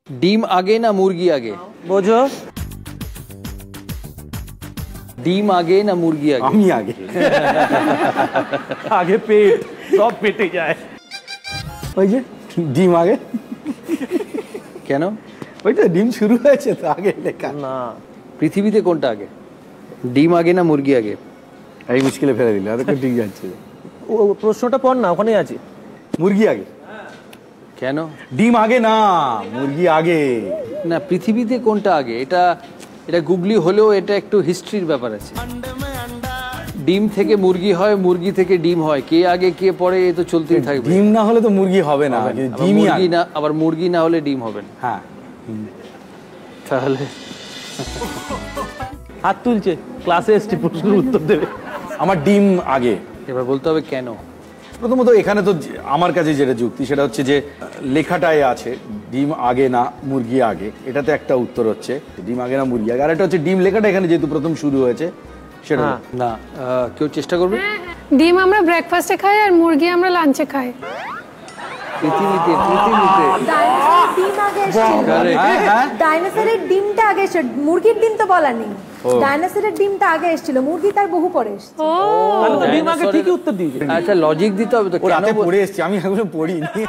ডিম আগে না মুরগি আগে? বোঝো। ডিম আগে না মুরগি আগে? আমি আগে। আগে পেট, সব পেটে যায়। ওই যে ডিম আগে। কেন? ওই তো ডিম শুরু হয়েছে তো আগে লেখা। না, পৃথিবীতে কোনটা আগে, ডিম আগে না মুরগি আগে? এই মুশকিলে ফেলে দিলে, আর ঠিক যাচ্ছে। ও প্রশ্নটা পড় না, ওখানেই আছে। মুরগি আগে। কেন? ডিম আগে না, মুরগি আগে। না, পৃথিবীতে কোনটা আগে, এটা এটা গুগলি হলেও এটা একটু হিস্ট্রির ব্যাপার আছে। ডিম থেকে মুরগি হয়, মুরগি থেকে ডিম হয়, কে আগে কে পরে এ তো চলতেই থাকবে। ডিম না হলে তো মুরগি হবে না, ডিমই মুরগি আগে। না, আবার মুরগি না হলে ডিম হবে না। হ্যাঁ, তাহলে হাত তুলছে, ক্লাসে এসছে, প্রশ্নের উত্তর দেবে। আমার ডিম আগে। এবার বলতে হবে কেন। প্রথমত এখানে তো আমার কাছে যেটা যুক্তি সেটা হচ্ছে যে লেখাটায় আছে ডিম আগে না মুরগি আগে, এটাতে একটা উত্তর হচ্ছে ডিম আগে না মুরগি আগে। আর একটা হচ্ছে ডিম লেখাটা এখানে যেহেতু প্রথম শুরু হয়েছে সেটা না। কেউ চেষ্টা করবে? ডিম আমরা ব্রেকফাস্টে খাই আর মুরগি আমরা লাঞ্চে খাই। পৃথিবীতে ডাইনোসরের ডিমটা আগে এসেছিল, মুরগির ডিম তো বলা নেই। ডাইনোসরের ডিমটা আগে এসেছিল, মুরগি তার বহু পরে এসেছে। তাহলে তো ডিম আগে ঠিকই উত্তর দিয়েছে। আচ্ছা, লজিক দিতে হবে তো। ও রাতে পড়ে এসছি, আমি এখনো পড়িনি।